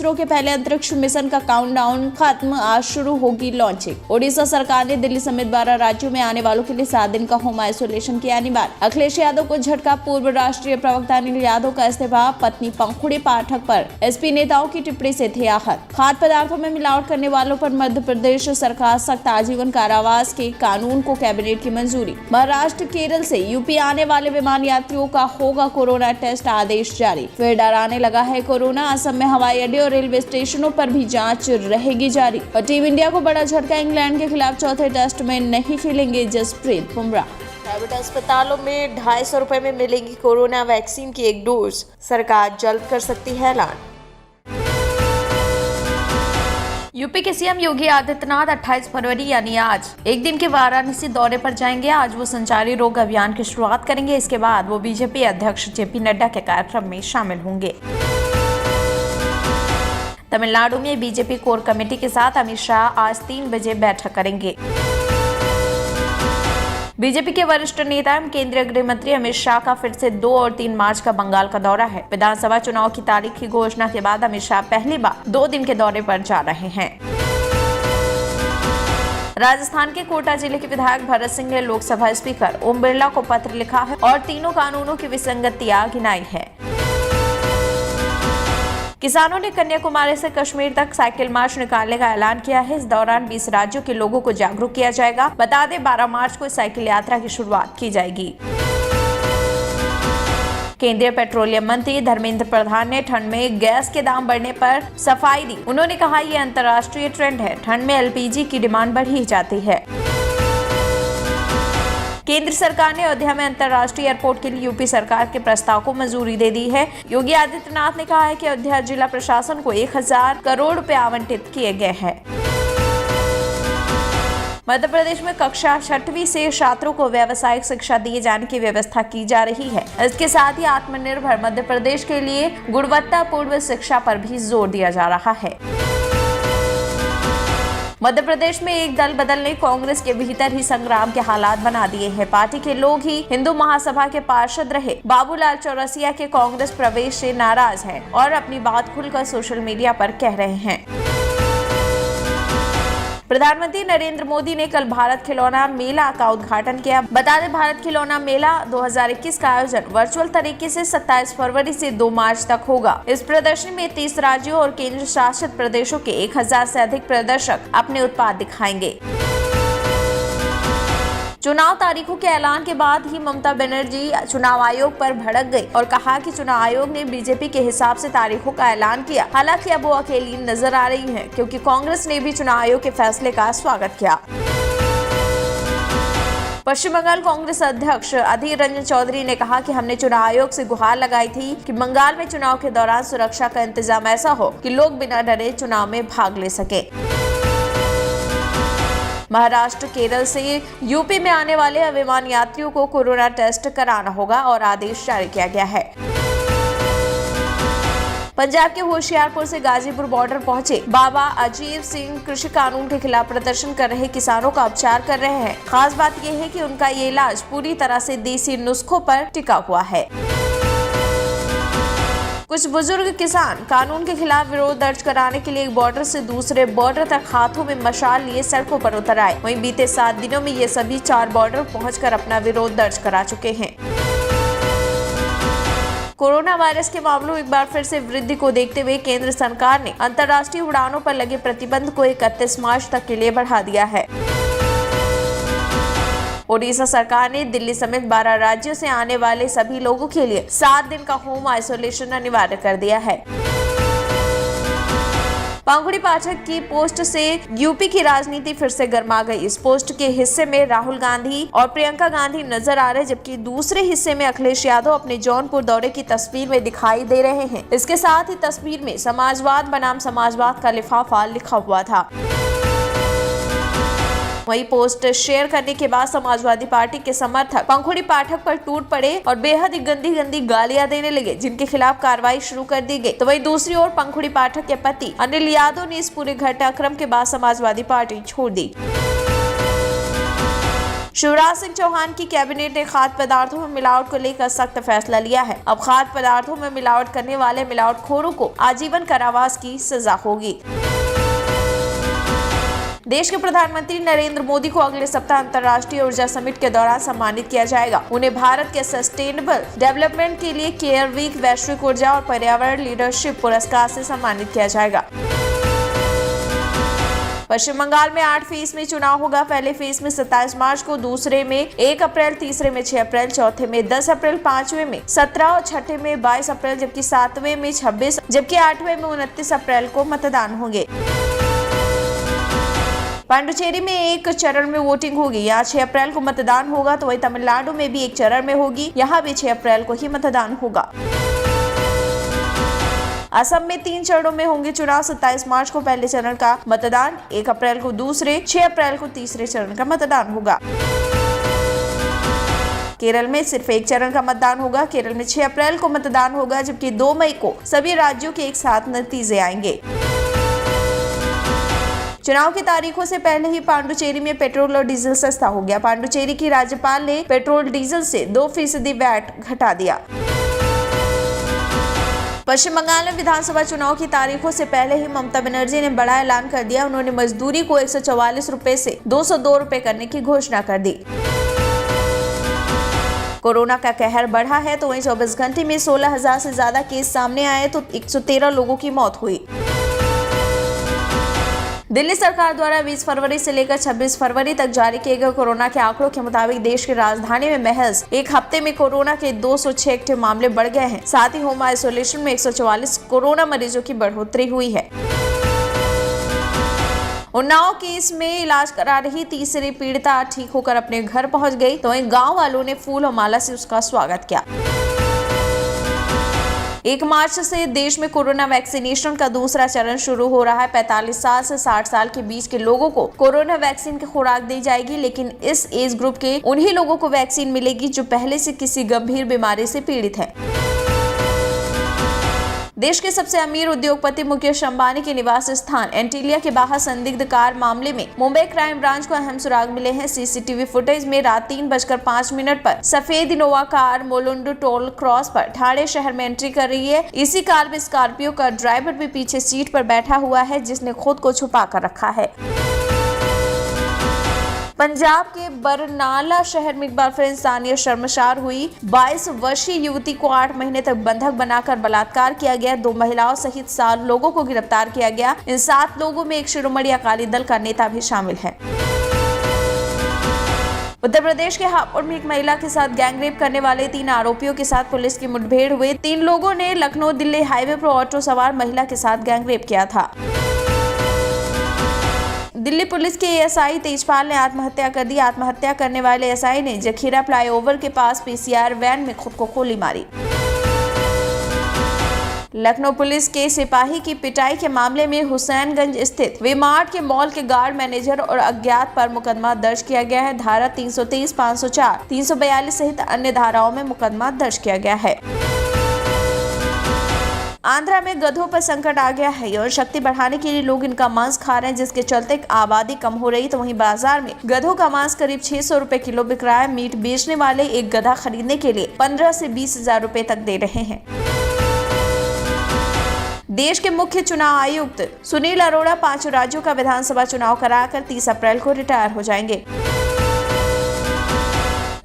इसरो के पहले अंतरिक्ष मिशन का काउंटडाउन खत्म, आज शुरू होगी लॉन्चिंग। ओडिशा सरकार ने दिल्ली समेत 12 राज्यों में आने वालों के लिए 7 दिन का होम आइसोलेशन किया अनिवार्य। अखिलेश यादव को झटका, पूर्व राष्ट्रीय प्रवक्ता अनिल यादव का इस्तीफा, पत्नी पंखुड़ी पाठक पर एसपी नेताओं की टिप्पणी से थे आहत। खाद्य पदार्थों में मिलावट करने वालों पर मध्य प्रदेश सरकार सख्त, आजीवन कारावास के कानून को कैबिनेट की मंजूरी। महाराष्ट्र, केरल से यूपी आने वाले विमान यात्रियों का होगा कोरोना टेस्ट, आदेश जारी। फिर डराने लगा है कोरोना, असम में हवाई अड्डे और रेलवे स्टेशनों पर भी जांच रहेगी जारी। और टीम इंडिया को बड़ा झटका, इंग्लैंड के खिलाफ चौथे टेस्ट में नहीं खेलेंगे जसप्रीत बुमराह। प्राइवेट अस्पतालों में 250 रुपए में मिलेगी कोरोना वैक्सीन की एक डोज, सरकार जल्द कर सकती है ऐलान। यूपी के सीएम योगी आदित्यनाथ 28 फरवरी यानी आज एक दिन के वाराणसी दौरे पर जाएंगे। आज वो संचारी रोग अभियान की शुरुआत करेंगे। इसके बाद वो बीजेपी अध्यक्ष जेपी नड्डा के कार्यक्रम में शामिल होंगे। तमिलनाडु में बीजेपी कोर कमेटी के साथ अमित शाह आज 3 बजे बैठक करेंगे। बीजेपी के वरिष्ठ नेता एवं केंद्रीय गृह मंत्री अमित शाह का फिर से 2 और 3 मार्च का बंगाल का दौरा है। विधानसभा चुनाव की तारीख की घोषणा के बाद अमित शाह पहली बार 2 दिन के दौरे पर जा रहे हैं। राजस्थान के कोटा जिले के विधायक भरत सिंह ने लोकसभा स्पीकर ओम बिरला को पत्र लिखा है और तीनों कानूनों की विसंगतियां गिनाई है। किसानों ने कन्याकुमारी से कश्मीर तक साइकिल मार्च निकालने का ऐलान किया है। इस दौरान 20 राज्यों के लोगों को जागरूक किया जाएगा। बता दें 12 मार्च को साइकिल यात्रा की शुरुआत की जाएगी। केंद्रीय पेट्रोलियम मंत्री धर्मेंद्र प्रधान ने ठंड में गैस के दाम बढ़ने पर सफाई दी। उन्होंने कहा ये अंतर्राष्ट्रीय ट्रेंड है, ठंड में एलपीजी की डिमांड बढ़ ही जाती है। केंद्र सरकार ने अयोध्या में अंतर्राष्ट्रीय एयरपोर्ट के लिए यूपी सरकार के प्रस्ताव को मंजूरी दे दी है। योगी आदित्यनाथ ने कहा है कि अयोध्या जिला प्रशासन को 1000 करोड़ रुपए आवंटित किए गए हैं। मध्य प्रदेश में कक्षा 6वीं से छात्रों को व्यावसायिक शिक्षा दिए जाने की व्यवस्था की जा रही है। इसके साथ ही आत्मनिर्भर मध्य प्रदेश के लिए गुणवत्तापूर्ण शिक्षा पर भी जोर दिया जा रहा है। मध्य प्रदेश में एक दल बदल ने कांग्रेस के भीतर ही संग्राम के हालात बना दिए हैं। पार्टी के लोग ही हिंदू महासभा के पार्षद रहे बाबूलाल चौरसिया के कांग्रेस प्रवेश से नाराज हैं और अपनी बात खुलकर सोशल मीडिया पर कह रहे हैं। प्रधानमंत्री नरेंद्र मोदी ने कल भारत खिलौना मेला का उद्घाटन किया। बता दें भारत खिलौना मेला 2021 का आयोजन वर्चुअल तरीके से 27 फरवरी से 2 मार्च तक होगा। इस प्रदर्शनी में 30 राज्यों और केंद्र शासित प्रदेशों के 1000 से अधिक प्रदर्शक अपने उत्पाद दिखाएंगे। चुनाव तारीखों के ऐलान के बाद ही ममता बनर्जी चुनाव आयोग पर भड़क गई और कहा कि चुनाव आयोग ने बीजेपी के हिसाब से तारीखों का ऐलान किया। हालांकि अब वो अकेली नजर आ रही हैं, क्योंकि कांग्रेस ने भी चुनाव आयोग के फैसले का स्वागत किया। पश्चिम बंगाल कांग्रेस अध्यक्ष अधीर रंजन चौधरी ने कहा कि हमने चुनाव आयोग से गुहार लगाई थी कि बंगाल में चुनाव के दौरान सुरक्षा का इंतजाम ऐसा हो कि लोग बिना डरे चुनाव में भाग ले सके। महाराष्ट्र, केरल से यूपी में आने वाले विमान यात्रियों को कोरोना टेस्ट कराना होगा और आदेश जारी किया गया है। पंजाब के होशियारपुर से गाजीपुर बॉर्डर पहुंचे बाबा अजीब सिंह कृषि कानून के खिलाफ प्रदर्शन कर रहे किसानों का उपचार कर रहे हैं। खास बात यह है कि उनका ये इलाज पूरी तरह से देसी नुस्खों पर टिका हुआ है। कुछ बुजुर्ग किसान कानून के खिलाफ विरोध दर्ज कराने के लिए एक बॉर्डर से दूसरे बॉर्डर तक हाथों में मशाल लिए सड़कों पर उतर आए। वहीं बीते 7 दिनों में ये सभी 4 बॉर्डर पहुंचकर अपना विरोध दर्ज करा चुके हैं। कोरोना वायरस के मामलों एक बार फिर से वृद्धि को देखते हुए केंद्र सरकार ने अंतर्राष्ट्रीय उड़ानों पर लगे प्रतिबंध को 31 मार्च तक के लिए बढ़ा दिया है। ओडिशा सरकार ने दिल्ली समेत 12 राज्यों से आने वाले सभी लोगों के लिए 7 दिन का होम आइसोलेशन अनिवार्य कर दिया है। पंखुड़ी पाठक की पोस्ट से यूपी की राजनीति फिर से गर्मा गई। इस पोस्ट के हिस्से में राहुल गांधी और प्रियंका गांधी नजर आ रहे, जबकि दूसरे हिस्से में अखिलेश यादव अपने जौनपुर दौरे की तस्वीर में दिखाई दे रहे हैं। इसके साथ ही तस्वीर में समाजवाद बनाम समाजवाद का लिफाफा लिखा हुआ था। वही पोस्ट शेयर करने के बाद समाजवादी पार्टी के समर्थक पंखुड़ी पाठक पर टूट पड़े और बेहद ही गंदी गंदी गालियां देने लगे, जिनके खिलाफ कार्रवाई शुरू कर दी गई। तो वही दूसरी ओर पंखुड़ी पाठक के पति अनिल यादव ने इस पूरे घटनाक्रम के बाद समाजवादी पार्टी छोड़ दी। शिवराज सिंह चौहान की कैबिनेट ने खाद्य पदार्थों में मिलावट को लेकर सख्त फैसला लिया है। अब खाद्य पदार्थों में मिलावट करने वाले मिलावटखोरों को आजीवन कारावास की सजा होगी। देश के प्रधानमंत्री नरेंद्र मोदी को अगले सप्ताह अंतर्राष्ट्रीय ऊर्जा समिट के दौरान सम्मानित किया जाएगा। उन्हें भारत के सस्टेनेबल डेवलपमेंट के लिए केयर वीक, वैश्विक ऊर्जा और पर्यावरण लीडरशिप पुरस्कार से सम्मानित किया जाएगा। पश्चिम बंगाल में 8 फेज में चुनाव होगा। पहले फेज में 27 मार्च को, दूसरे में 1 अप्रैल, तीसरे में 6 अप्रैल, चौथे में 10 अप्रैल, पांचवें में 17 और छठे में 22 अप्रैल, जबकि सातवें में 26, जबकि आठवें में 29 अप्रैल को मतदान होंगे। पांडुचेरी में 1 चरण में वोटिंग होगी। यहाँ 6 अप्रैल को मतदान होगा, तो वही तमिलनाडु में भी 1 चरण में होगी। यहाँ भी 6 अप्रैल को ही मतदान होगा। असम में 3 चरणों में होंगे चुनाव। 27 मार्च को पहले चरण का मतदान, 1 अप्रैल को दूसरे, 6 अप्रैल को तीसरे चरण का मतदान होगा। केरल में सिर्फ 1 चरण का मतदान होगा। केरल में 6 अप्रैल को मतदान होगा, जबकि 2 मई को सभी राज्यों के एक साथ नतीजे आएंगे। चुनाव की तारीखों से पहले ही पांडुचेरी में पेट्रोल और डीजल सस्ता हो गया। पांडुचेरी की राज्यपाल ने पेट्रोल डीजल से 2% वैट घटा दिया। पश्चिम बंगाल में विधानसभा चुनाव की तारीखों से पहले ही ममता बनर्जी ने बड़ा ऐलान कर दिया। उन्होंने मजदूरी को 144 रुपए से 202 रुपए करने की घोषणा कर दी। कोरोना का कहर बढ़ा है, तो वहीं 24 घंटे में 16,000 से ज्यादा केस सामने आए, तो 113 लोगों की मौत हुई। दिल्ली सरकार द्वारा 20 फरवरी से लेकर 26 फरवरी तक जारी किए गए कोरोना के आंकड़ों के मुताबिक देश की राजधानी में महज एक हफ्ते में कोरोना के 206 मामले बढ़ गए हैं। साथ ही होम आइसोलेशन में 144 कोरोना मरीजों की बढ़ोतरी हुई है। उन्नाव केस में इलाज करा रही तीसरी पीड़िता ठीक होकर अपने घर पहुंच गई, तो वहीं गाँव वालों ने फूल और माला से उसका स्वागत किया। 1 मार्च से देश में कोरोना वैक्सीनेशन का दूसरा चरण शुरू हो रहा है। 45 साल से 60 साल के बीच के लोगों को कोरोना वैक्सीन की खुराक दी जाएगी, लेकिन इस एज ग्रुप के उन्हीं लोगों को वैक्सीन मिलेगी जो पहले से किसी गंभीर बीमारी से पीड़ित हैं। देश के सबसे अमीर उद्योगपति मुकेश अंबानी के निवास स्थान एंटीलिया के बाहर संदिग्ध कार मामले में मुंबई क्राइम ब्रांच को अहम सुराग मिले हैं। सीसीटीवी फुटेज में रात 3:05 पर सफेद इनोवा कार मोलुंडू टोल क्रॉस पर ठाणे शहर में एंट्री कर रही है। इसी कार में स्कॉर्पियो का ड्राइवर भी पीछे सीट पर बैठा हुआ है, जिसने खुद को छुपा कर रखा है। पंजाब के बरनाला शहर में एक बार फिर इंसानियत शर्मसार हुई। 22 वर्षीय युवती को 8 महीने तक बंधक बनाकर बलात्कार किया गया। 2 महिलाओं सहित 7 लोगों को गिरफ्तार किया गया। इन 7 लोगों में एक शिरोमणि अकाली दल का नेता भी शामिल है। उत्तर प्रदेश के हापुड़ में एक महिला के साथ गैंगरेप करने वाले 3 आरोपियों के साथ पुलिस की मुठभेड़ हुई। 3 लोगों ने लखनऊ दिल्ली हाईवे पर ऑटो सवार महिला के साथ गैंगरेप किया था। दिल्ली पुलिस के एएसआई तेजपाल ने आत्महत्या कर दी। आत्महत्या करने वाले एएसआई ने जखीरा फ्लाईओवर के पास पीसीआर वैन में खुद को गोली मारी। लखनऊ पुलिस के सिपाही की पिटाई के मामले में हुसैनगंज स्थित वी-मार्ट के मॉल के गार्ड मैनेजर और अज्ञात पर मुकदमा दर्ज किया गया है। धारा 323, 504, 342 सहित अन्य धाराओं में मुकदमा दर्ज किया गया है। आंध्रा में गधों पर संकट आ गया है। यौन शक्ति बढ़ाने के लिए लोग इनका मांस खा रहे हैं, जिसके चलते आबादी कम हो रही। तो वहीं बाजार में गधों का मांस करीब 600 रुपए किलो बिक रहा है। मीट बेचने वाले एक गधा खरीदने के लिए 15 से 20,000 रुपए तक दे रहे हैं। देश के मुख्य चुनाव आयुक्त सुनील अरोड़ा 5 राज्यों का विधानसभा चुनाव कराकर 30 अप्रैल को रिटायर हो जाएंगे।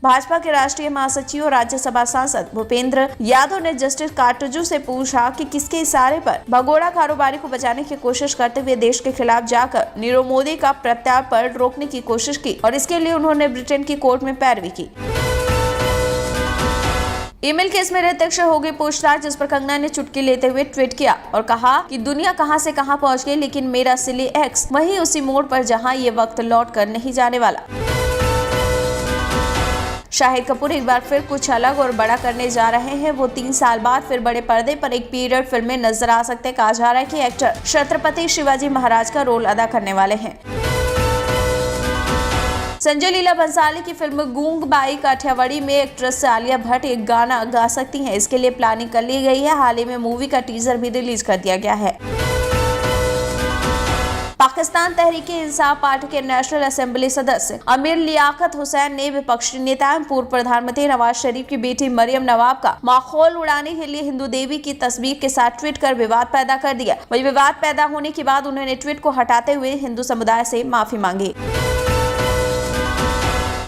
भाजपा के राष्ट्रीय महासचिव और राज्यसभा सांसद भूपेंद्र यादव ने जस्टिस काटजू से पूछा कि किसके इशारे पर भगोड़ा कारोबारी को बचाने की कोशिश करते हुए देश के खिलाफ जाकर नीरव मोदी का प्रत्यार्पण रोकने की कोशिश की, और इसके लिए उन्होंने ब्रिटेन की कोर्ट में पैरवी की। ईमेल केस में प्रत्यक्ष हो गई पूछताछ, जिस पर कंगना ने चुटकी लेते हुए ट्वीट किया और कहा कि दुनिया कहां से कहां पहुंच गई, लेकिन मेरा सिली एक्स वहीं उसी मोड़ पर जहां ये वक्त लौट कर नहीं जाने वाला। शाहिद कपूर एक बार फिर कुछ अलग और बड़ा करने जा रहे हैं। वो 3 साल बाद फिर बड़े पर्दे पर एक पीरियड फिल्म में नजर आ सकते हैं। कहा जा रहा है कि एक्टर छत्रपति शिवाजी महाराज का रोल अदा करने वाले हैं। संजय लीला भंसाली की फिल्म गूंग बाई काठियावाड़ी में एक्ट्रेस आलिया भट्ट एक गाना गा सकती हैं। इसके लिए प्लानिंग कर ली गई है। हाल ही में मूवी का टीजर भी रिलीज कर दिया गया है। पाकिस्तान तहरीक-ए-इंसाफ पार्टी के नेशनल असेंबली सदस्य अमीर लियाकत हुसैन ने विपक्षी नेता एवं पूर्व प्रधानमंत्री नवाज शरीफ की बेटी मरियम नवाब का माखौल उड़ाने के लिए हिंदू देवी की तस्वीर के साथ ट्वीट कर विवाद पैदा कर दिया। वही विवाद पैदा होने के बाद उन्होंने ट्वीट को हटाते हुए हिंदू समुदाय से माफी मांगी।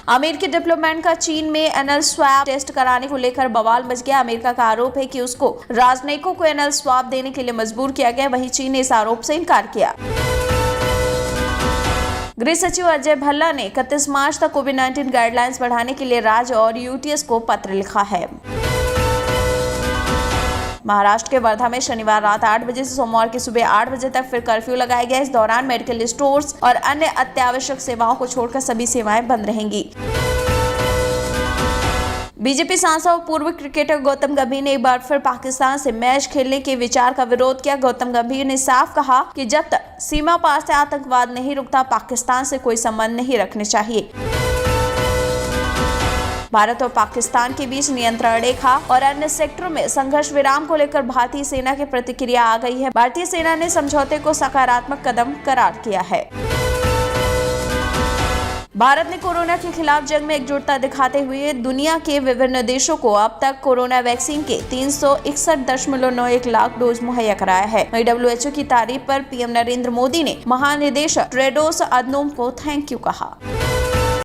आमिर के डिप्लोमेट का चीन में एनल स्वैब टेस्ट कराने को लेकर बवाल मच गया। अमेरिका का आरोप है कि उसको राजनयिकों को एनल स्वैब देने के लिए मजबूर किया गया। वहीं चीन ने इस आरोप से इनकार किया। गृह सचिव अजय भल्ला ने 31 मार्च तक कोविड-19 गाइडलाइंस बढ़ाने के लिए राज्य और यूटीएस को पत्र लिखा है। महाराष्ट्र के वर्धा में शनिवार रात 8 बजे से सोमवार की सुबह 8 बजे तक फिर कर्फ्यू लगाया गया। इस दौरान मेडिकल स्टोर्स और अन्य अत्यावश्यक सेवाओं को छोड़कर सभी सेवाएं बंद रहेंगी। बीजेपी सांसद और पूर्व क्रिकेटर गौतम गंभीर ने एक बार फिर पाकिस्तान से मैच खेलने के विचार का विरोध किया। गौतम गंभीर ने साफ कहा कि जब तक सीमा पार से आतंकवाद नहीं रुकता, पाकिस्तान से कोई संबंध नहीं रखने चाहिए। भारत और पाकिस्तान के बीच नियंत्रण रेखा और अन्य सेक्टरों में संघर्ष विराम को लेकर भारतीय सेना की प्रतिक्रिया आ गई है। भारतीय सेना ने समझौते को सकारात्मक कदम करार किया है। भारत ने कोरोना के खिलाफ जंग में एकजुटता दिखाते हुए दुनिया के विभिन्न देशों को अब तक कोरोना वैक्सीन के 361.91 लाख डोज मुहैया कराया है। वहीं WHO की तारीफ पर पीएम नरेंद्र मोदी ने महानिदेशक टेड्रोस अधनोम को थैंक यू कहा।